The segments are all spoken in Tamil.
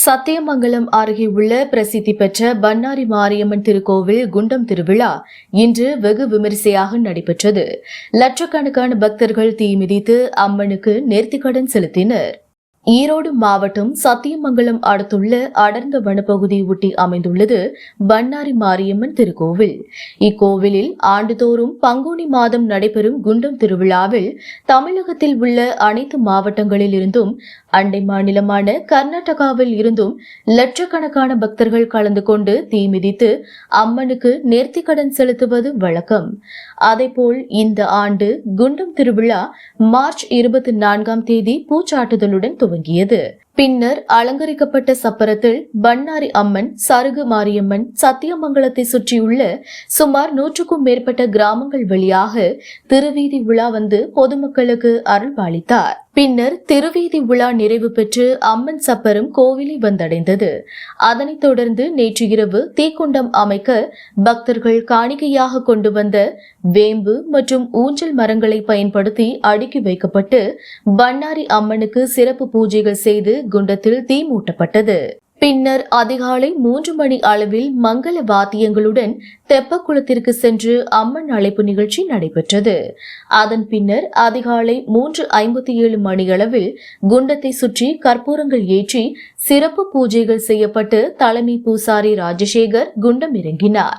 சத்தியமங்கலம் அருகே உள்ள பிரசித்தி பெற்ற பண்ணாரி மாரியம்மன் திருக்கோவில் குண்டம் திருவிழா இன்று வெகு விமரிசையாக நடைபெற்றது. லட்சக்கணக்கான பக்தர்கள் தீ மிதித்து அம்மனுக்கு நேர்த்திக்கடன் செலுத்தினர். ஈரோடு மாவட்டம் சத்தியமங்கலம் அடுத்துள்ள அடர்ந்த வனப்பகுதி ஒட்டி அமைந்துள்ளது பண்ணாரி மாரியம்மன் திருக்கோவில். இக்கோவிலில் ஆண்டுதோறும் பங்குனி மாதம் நடைபெறும் குண்டம் திருவிழாவில் தமிழகத்தில் உள்ள அனைத்து மாவட்டங்களில் இருந்தும் அண்டை மாநிலமான கர்நாடகாவில் இருந்தும் லட்சக்கணக்கான பக்தர்கள் கலந்து கொண்டு தீ மிதித்து அம்மனுக்கு நேர்த்திக்கடன் செலுத்துவது வழக்கம். அதேபோல் இந்த ஆண்டு குண்டம் திருவிழா மார்ச் 24ஆம் தேதி பூச்சாட்டுதலுடன் துவங்கியது. பின்னர் அலங்கரிக்கப்பட்ட சப்பரத்தில் பண்ணாரி அம்மன், சருகு மாரியம்மன் சத்தியமங்கலத்தை சுற்றியுள்ள சுமார் 100க்கும் மேற்பட்ட கிராமங்கள் வழியாக திருவீதி உலா வந்து பொதுமக்களுக்கு அருள்பாலித்தார். பின்னர் திருவீதி உலா நிறைவு பெற்று அம்மன் சப்பரம் கோவிலை வந்தடைந்தது. அதனைத் தொடர்ந்து நேற்று இரவு தீக்குண்டம் அமைக்க பக்தர்கள் காணிக்கையாக கொண்டு வந்த வேம்பு மற்றும் ஊஞ்சல் மரங்களை பயன்படுத்தி அடுக்கி வைக்கப்பட்டு பண்ணாரி அம்மனுக்கு சிறப்பு பூஜைகள் செய்து குண்டத்தில் தீ மூட்டப்பட்டது. பின்னர் அதிகாலை 3 மணி அளவில் மங்கள வாத்தியங்களுடன் தெப்பக்குளத்திற்கு சென்று அம்மன் அழைப்பு நிகழ்ச்சி நடைபெற்றது. அதன் பின்னர் அதிகாலை 3:57 மணியளவில் குண்டத்தை சுற்றி கற்பூரங்கள் ஏற்றி சிறப்பு பூஜைகள் செய்யப்பட்டு தலைமை பூசாரி ராஜசேகர் குண்டம் இறங்கினார்.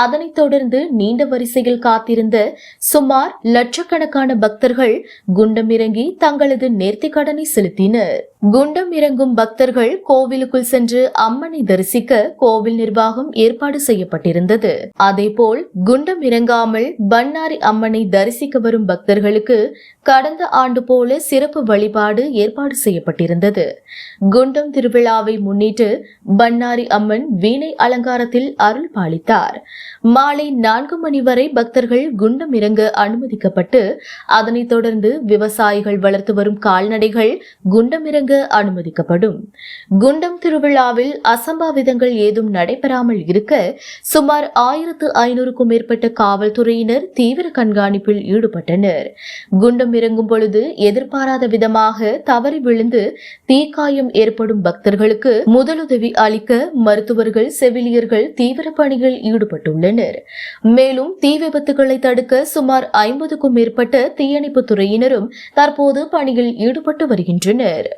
அதனைத் தொடர்ந்து நீண்ட வரிசையில் காத்திருந்த சுமார் லட்சக்கணக்கான பக்தர்கள் குண்டம் இறங்கி தங்களது நேர்த்திக்கடனை செலுத்தினர். குண்டம் இறங்கும் பக்தர்கள் கோவிலுக்குள் சென்று அம்மனை தரிசிக்க கோவில் நிர்வாகம் ஏற்பாடு செய்யப்பட்டிருந்தது. அதேபோல் குண்டம் இறங்காமல் பண்ணாரி அம்மனை தரிசிக்க வரும் பக்தர்களுக்கு கடந்த ஆண்டு போல சிறப்பு வழிபாடு ஏற்பாடு செய்யப்பட்டிருந்தது. குண்டம் திருவிழாவை முன்னிட்டு பண்ணாரி அம்மன் வீணை அலங்காரத்தில் அருள் பாலித்தார். மாலை 4 மணி வரை பக்தர்கள் குண்டம் இறங்க அனுமதிக்கப்பட்டு அதனைத் தொடர்ந்து விவசாயிகள் வளர்த்து வரும் கால்நடைகள் குண்டம் இறங்க அனுமதிக்கப்படும். குண்டம் திருவிழாவில் அசம்பாவிதங்கள் ஏதும் நடைபெறாமல் இருக்க சுமார் 1500க்கும் மேற்பட்ட காவல்துறையினர் தீவிர கண்காணிப்பில் ஈடுபட்டனர். குண்டம் இறங்கும் பொழுது எதிர்பாராத விதமாக தவறி விழுந்து தீக்காயம் ஏற்படும் பக்தர்களுக்கு முதலுதவி அளிக்க மருத்துவர்கள், செவிலியர்கள் தீவிர பணியில் ஈடுபட்டுள்ளனர். மேலும் தீ விபத்துகளை தடுக்க சுமார் 50க்கும் மேற்பட்ட தீயணைப்பு துறையினரும் தற்போது பணியில் ஈடுபட்டு வருகின்றனர்.